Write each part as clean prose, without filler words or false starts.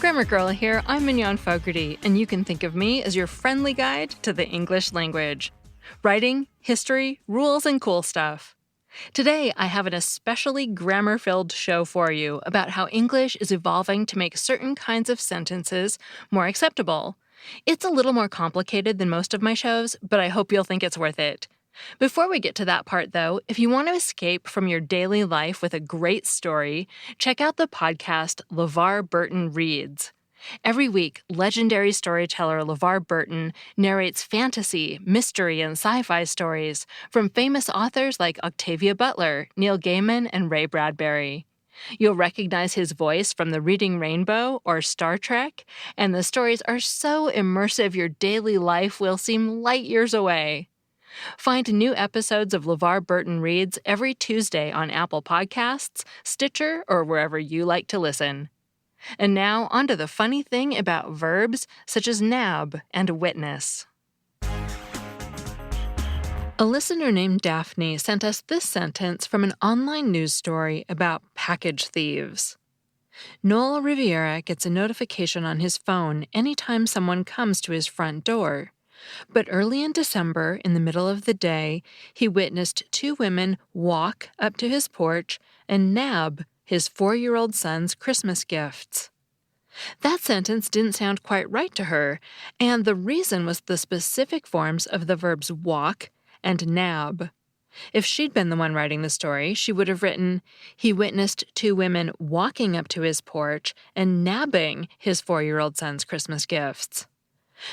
Grammar Girl here, I'm Mignon Fogarty, and you can think of me as your friendly guide to the English language. Writing, history, rules, and cool stuff. Today, I have an especially grammar-filled show for you about how English is evolving to make certain kinds of sentences more acceptable. It's a little more complicated than most of my shows, but I hope you'll think it's worth it. Before we get to that part, though, if you want to escape from your daily life with a great story, check out the podcast LeVar Burton Reads. Every week, legendary storyteller LeVar Burton narrates fantasy, mystery, and sci-fi stories from famous authors like Octavia Butler, Neil Gaiman, and Ray Bradbury. You'll recognize his voice from the Reading Rainbow or Star Trek, and the stories are so immersive your daily life will seem light years away. Find new episodes of LeVar Burton Reads every Tuesday on Apple Podcasts, Stitcher, or wherever you like to listen. And now, on to the funny thing about verbs such as nab and witness. A listener named Daphne sent us this sentence from an online news story about package thieves. Noel Riviera gets a notification on his phone anytime someone comes to his front door. But early in December, in the middle of the day, he witnessed two women walk up to his porch and nab his 4-year-old son's Christmas gifts. That sentence didn't sound quite right to her, and the reason was the specific forms of the verbs walk and nab. If she'd been the one writing the story, she would have written, he witnessed two women walking up to his porch and nabbing his 4-year-old son's Christmas gifts.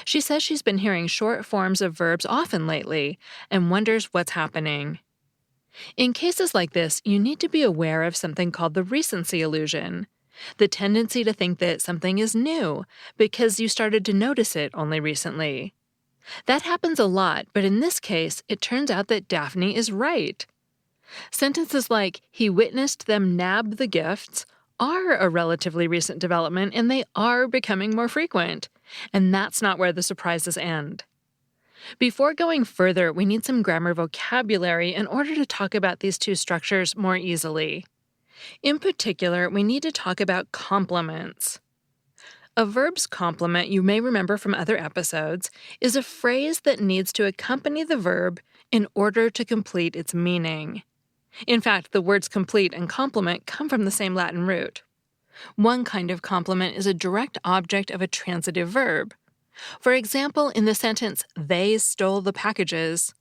She says she's been hearing short forms of verbs often lately and wonders what's happening. In cases like this, you need to be aware of something called the recency illusion, the tendency to think that something is new because you started to notice it only recently. That happens a lot, but in this case, it turns out that Daphne is right. Sentences like, he witnessed them nab the gifts, are a relatively recent development, and they are becoming more frequent. And that's not where the surprises end. Before going further, we need some grammar vocabulary in order to talk about these two structures more easily. In particular, we need to talk about complements. A verb's complement, you may remember from other episodes, is a phrase that needs to accompany the verb in order to complete its meaning. In fact, the words complete and complement come from the same Latin root. One kind of complement is a direct object of a transitive verb. For example, in the sentence, they stole the packages,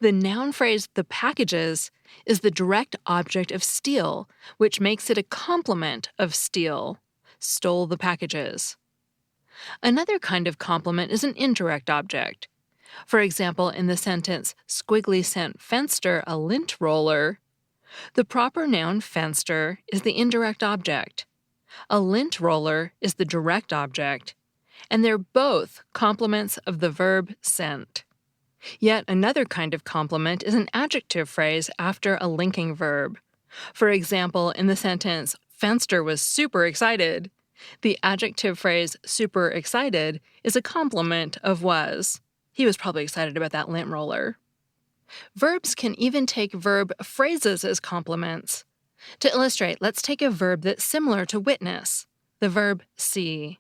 the noun phrase, the packages, is the direct object of steal, which makes it a complement of steal, stole the packages. Another kind of complement is an indirect object. For example, in the sentence, Squiggly sent Fenster a lint roller, the proper noun Fenster is the indirect object. A lint roller is the direct object, and they're both complements of the verb sent. Yet another kind of complement is an adjective phrase after a linking verb. For example, in the sentence, Fenster was super excited, the adjective phrase super excited is a complement of was. He was probably excited about that lint roller. Verbs can even take verb phrases as complements. To illustrate, let's take a verb that's similar to witness, the verb see.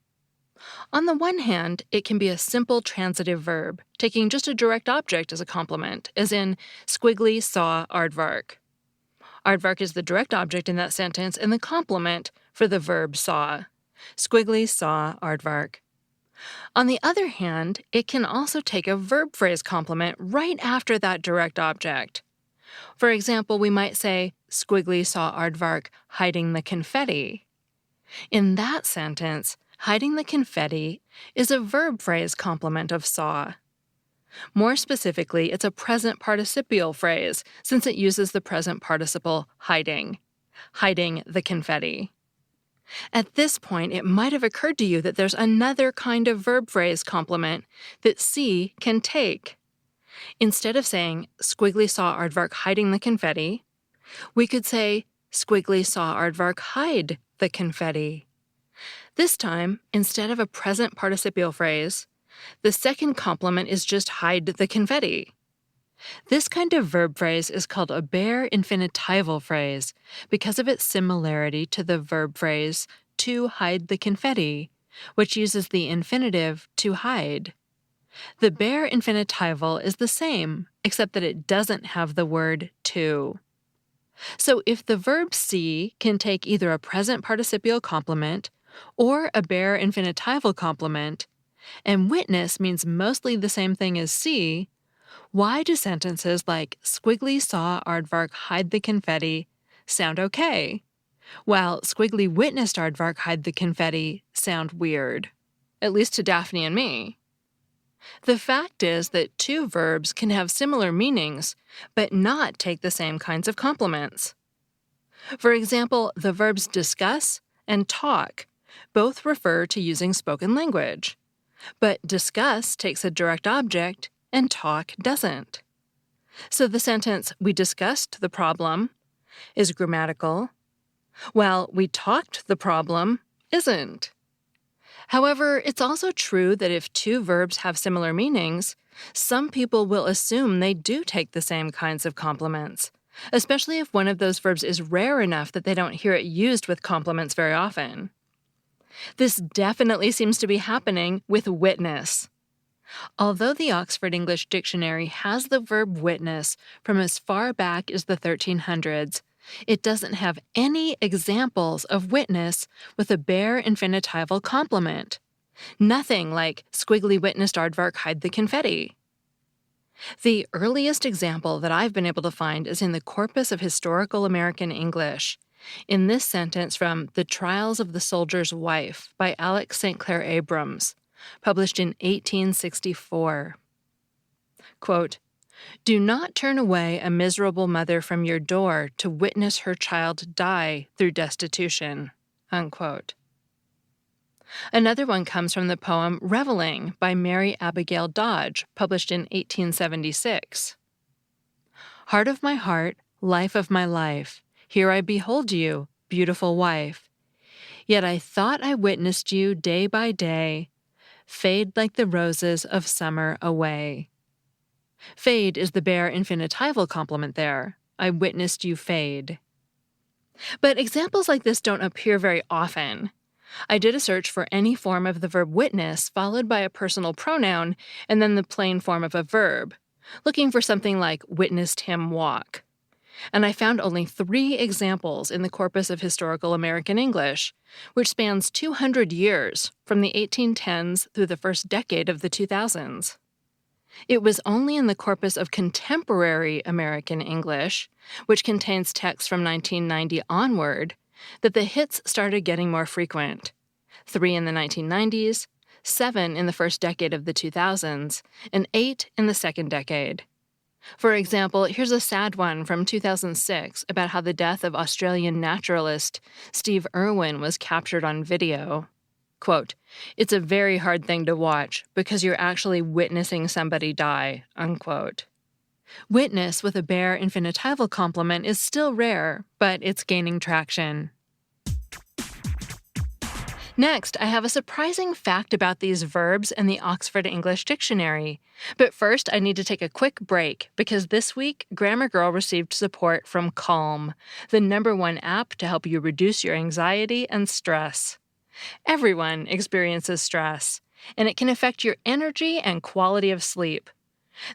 On the one hand, it can be a simple transitive verb, taking just a direct object as a complement, as in, Squiggly saw aardvark. Aardvark is the direct object in that sentence and the complement for the verb saw. Squiggly saw aardvark. On the other hand, it can also take a verb phrase complement right after that direct object. For example, we might say, Squiggly saw aardvark hiding the confetti. In that sentence, hiding the confetti is a verb phrase complement of saw. More specifically, it's a present participial phrase since it uses the present participle hiding the confetti. At this point, it might have occurred to you that there's another kind of verb phrase complement that see can take. Instead of saying, Squiggly saw aardvark hiding the confetti, we could say, Squiggly saw aardvark hide the confetti. This time, instead of a present participial phrase, the second complement is just hide the confetti. This kind of verb phrase is called a bare infinitival phrase because of its similarity to the verb phrase to hide the confetti which uses the infinitive to hide. The bare infinitival is the same, except that it doesn't have the word to. So if the verb see can take either a present participial complement or a bare infinitival complement, and witness means mostly the same thing as see, why do sentences like Squiggly saw Aardvark hide the confetti sound okay, while Squiggly witnessed Aardvark hide the confetti sound weird? At least to Daphne and me. The fact is that two verbs can have similar meanings, but not take the same kinds of complements. For example, the verbs discuss and talk both refer to using spoken language, but discuss takes a direct object and talk doesn't. So the sentence, we discussed the problem, is grammatical, while we talked the problem isn't. However, it's also true that if two verbs have similar meanings, some people will assume they do take the same kinds of complements, especially if one of those verbs is rare enough that they don't hear it used with complements very often. This definitely seems to be happening with witness. Although the Oxford English Dictionary has the verb witness from as far back as the 1300s, it doesn't have any examples of witness with a bare infinitival complement. Nothing like Squiggly witnessed Aardvark hide the confetti. The earliest example that I've been able to find is in the Corpus of Historical American English, in this sentence from The Trials of the Soldier's Wife by Alex St. Clair Abrams, published in 1864. Quote, "Do not turn away a miserable mother from your door to witness her child die through destitution." Unquote. Another one comes from the poem Reveling by Mary Abigail Dodge, published in 1876. "Heart of my heart, life of my life, here I behold you, beautiful wife. Yet I thought I witnessed you day by day, fade like the roses of summer away." Fade is the bare infinitival complement there. I witnessed you fade. But examples like this don't appear very often. I did a search for any form of the verb witness followed by a personal pronoun and then the plain form of a verb, looking for something like witnessed him walk. And I found only 3 examples in the Corpus of Historical American English, which spans 200 years from the 1810s through the first decade of the 2000s. It was only in the Corpus of Contemporary American English, which contains texts from 1990 onward, that the hits started getting more frequent. 3 in the 1990s, 7 in the first decade of the 2000s, and 8 in the second decade. For example, here's a sad one from 2006 about how the death of Australian naturalist Steve Irwin was captured on video. Quote, "It's a very hard thing to watch because you're actually witnessing somebody die." Unquote. Witness with a bare infinitival complement is still rare, but it's gaining traction. Next, I have a surprising fact about these verbs in the Oxford English Dictionary. But first, I need to take a quick break because this week, Grammar Girl received support from Calm, the #1 app to help you reduce your anxiety and stress. Everyone experiences stress, and it can affect your energy and quality of sleep.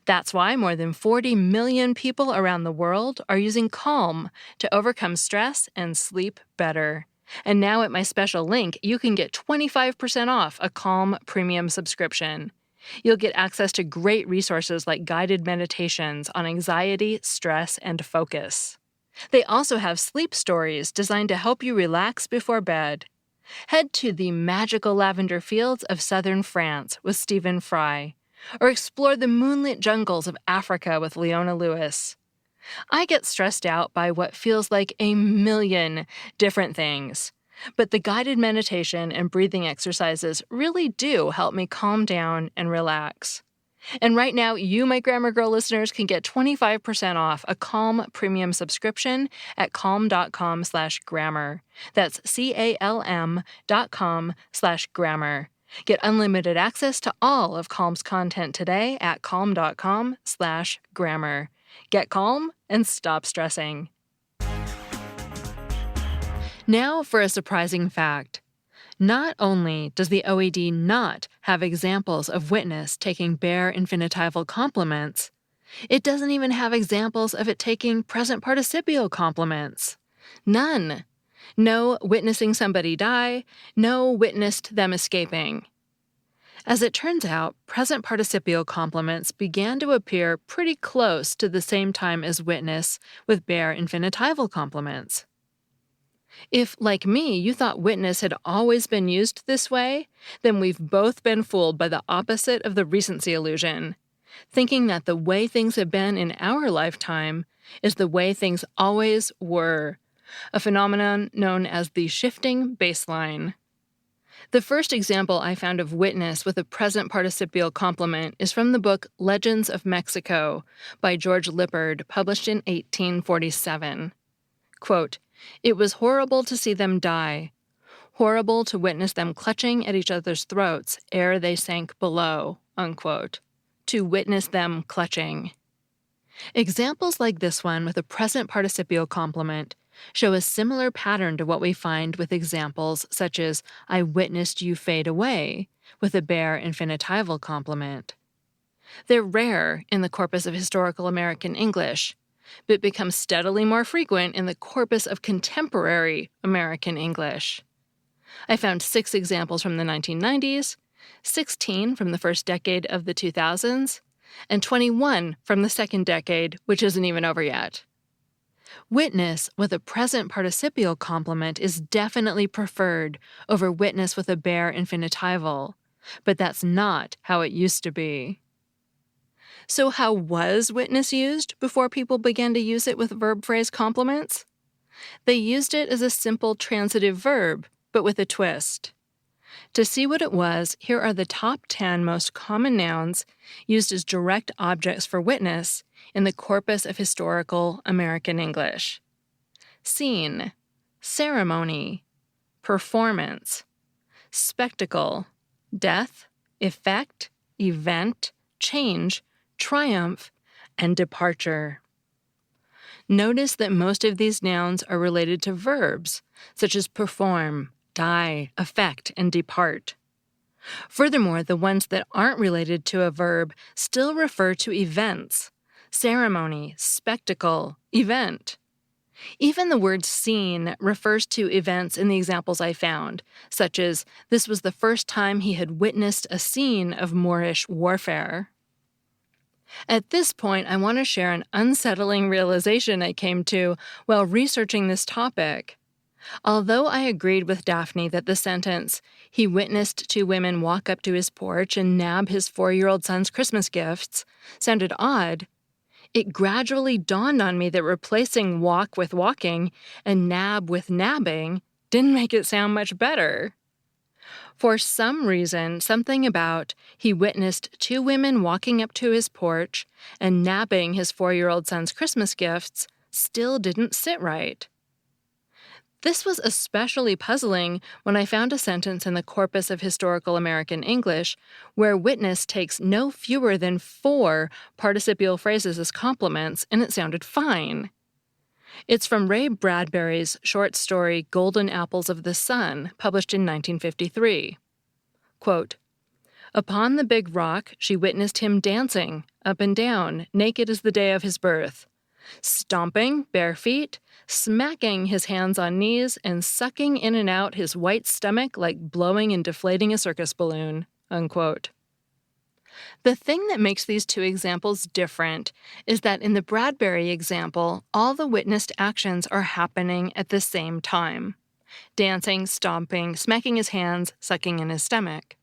That's why more than 40 million people around the world are using Calm to overcome stress and sleep better. And now at my special link, you can get 25% off a Calm premium subscription. You'll get access to great resources like guided meditations on anxiety, stress, and focus. They also have sleep stories designed to help you relax before bed. Head to the magical lavender fields of southern France with Stephen Fry, or explore the moonlit jungles of Africa with Leona Lewis. I get stressed out by what feels like a million different things, but the guided meditation and breathing exercises really do help me calm down and relax. And right now, you, my Grammar Girl listeners, can get 25% off a Calm premium subscription at calm.com/grammar. That's CALM.com/grammar. Get unlimited access to all of Calm's content today at calm.com/grammar. Get calm and stop stressing. Now for a surprising fact. Not only does the OED not have examples of witness taking bare infinitival complements, it doesn't even have examples of it taking present participial complements. None. No witnessing somebody die, no witnessed them escaping. As it turns out, present participial complements began to appear pretty close to the same time as witness with bare infinitival complements. If, like me, you thought witness had always been used this way, then we've both been fooled by the opposite of the recency illusion, thinking that the way things have been in our lifetime is the way things always were, a phenomenon known as the shifting baseline. The first example I found of witness with a present participial complement is from the book Legends of Mexico by George Lippard, published in 1847. Quote, "It was horrible to see them die, horrible to witness them clutching at each other's throats ere they sank below," unquote. To witness them clutching. Examples like this one with a present participial complement show a similar pattern to what we find with examples such as "I witnessed you fade away" with a bare infinitival complement. They're rare in the corpus of historical American English, but become steadily more frequent in the corpus of contemporary American English. I found 6 examples from the 1990s, 16 from the first decade of the 2000s, and 21 from the second decade, which isn't even over yet. Witness with a present participial complement is definitely preferred over witness with a bare infinitival, but that's not how it used to be. So how was witness used before people began to use it with verb phrase complements? They used it as a simple transitive verb, but with a twist. To see what it was, here are the top 10 most common nouns used as direct objects for witness in the corpus of historical American English. Scene, ceremony, performance, spectacle, death, effect, event, change, triumph, and departure. Notice that most of these nouns are related to verbs, such as perform, die, affect, and depart. Furthermore, the ones that aren't related to a verb still refer to events: ceremony, spectacle, event. Even the word scene refers to events in the examples I found, such as, this was the first time he had witnessed a scene of Moorish warfare. At this point, I want to share an unsettling realization I came to while researching this topic. Although I agreed with Daphne that the sentence, "He witnessed 2 women walk up to his porch and nab his 4-year-old son's Christmas gifts," sounded odd, it gradually dawned on me that replacing walk with walking and nab with nabbing didn't make it sound much better. For some reason, something about "he witnessed 2 women walking up to his porch and nabbing his 4-year-old son's Christmas gifts" still didn't sit right. This was especially puzzling when I found a sentence in the corpus of historical American English where witness takes no fewer than 4 participial phrases as complements, and it sounded fine. It's from Ray Bradbury's short story Golden Apples of the Sun, published in 1953. Quote, "Upon the big rock she witnessed him dancing, up and down, naked as the day of his birth, stomping, bare feet, smacking his hands on knees, and sucking in and out his white stomach like blowing and deflating a circus balloon," unquote. The thing that makes these 2 examples different is that in the Bradbury example, all the witnessed actions are happening at the same time: dancing, stomping, smacking his hands, sucking in his stomach.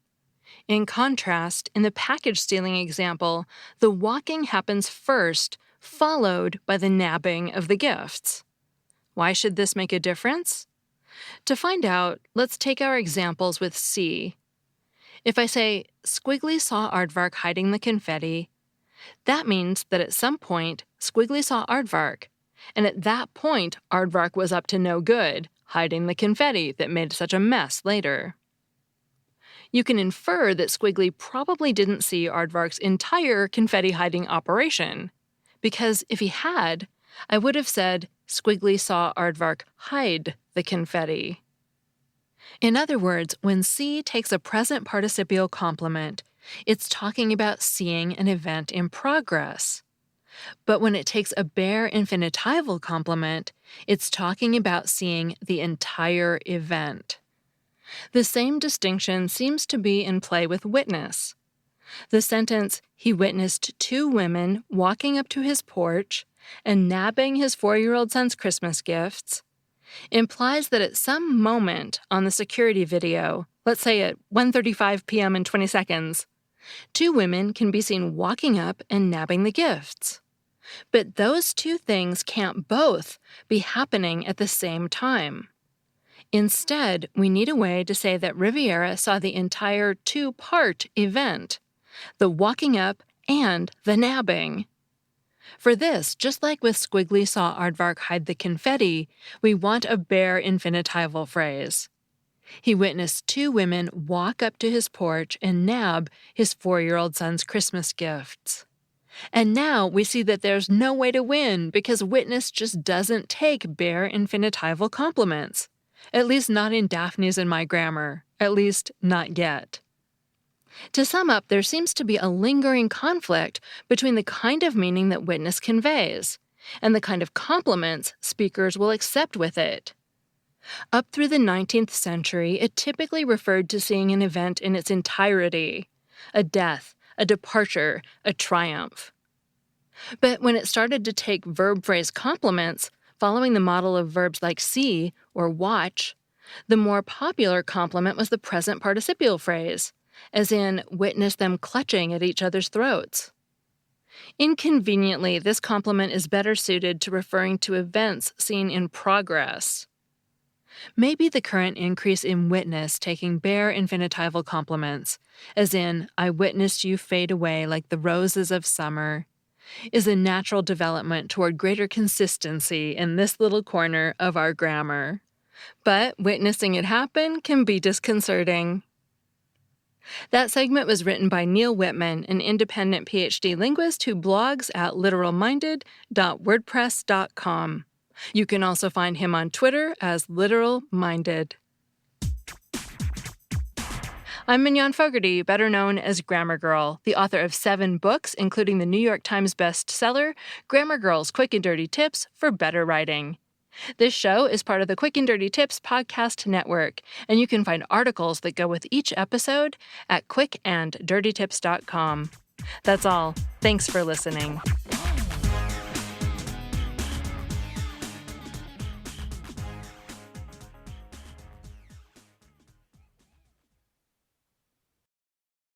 In contrast, in the package stealing example, the walking happens first, followed by the nabbing of the gifts. Why should this make a difference? To find out, let's take our examples with C. If I say, Squiggly saw Aardvark hiding the confetti, that means that at some point, Squiggly saw Aardvark, and at that point, Aardvark was up to no good, hiding the confetti that made such a mess later. You can infer that Squiggly probably didn't see Aardvark's entire confetti-hiding operation, because if he had, I would have said, Squiggly saw Aardvark hide the confetti. In other words, when see takes a present participial complement, it's talking about seeing an event in progress. But when it takes a bare infinitival complement, it's talking about seeing the entire event. The same distinction seems to be in play with witness. The sentence, "He witnessed two women walking up to his porch and nabbing his 4-year-old son's Christmas gifts," implies that at some moment on the security video, let's say at 1:35 p.m. and 20 seconds, two women can be seen walking up and nabbing the gifts. But those two things can't both be happening at the same time. Instead, we need a way to say that Riviera saw the entire two-part event, the walking up and the nabbing. For this, just like with Squiggly saw Aardvark hide the confetti, we want a bare infinitival phrase. He witnessed two women walk up to his porch and nab his 4-year-old son's Christmas gifts. And now we see that there's no way to win because witness just doesn't take bare infinitival complements. At least not in Daphne's and my grammar. At least not yet. To sum up, there seems to be a lingering conflict between the kind of meaning that witness conveys and the kind of complements speakers will accept with it. Up through the 19th century, it typically referred to seeing an event in its entirety, a death, a departure, a triumph. But when it started to take verb phrase complements, following the model of verbs like see or watch, the more popular complement was the present participial phrase, as in witness them clutching at each other's throats. Inconveniently, this complement is better suited to referring to events seen in progress. Maybe the current increase in witness taking bare infinitival complements, as in, I witnessed you fade away like the roses of summer, is a natural development toward greater consistency in this little corner of our grammar. But witnessing it happen can be disconcerting. That segment was written by Neil Whitman, an independent PhD linguist who blogs at literalminded.wordpress.com. You can also find him on Twitter as literalminded. I'm Mignon Fogarty, better known as Grammar Girl, the author of 7 books, including the New York Times bestseller, Grammar Girl's Quick and Dirty Tips for Better Writing. This show is part of the Quick and Dirty Tips podcast network, and you can find articles that go with each episode at quickanddirtytips.com. That's all. Thanks for listening.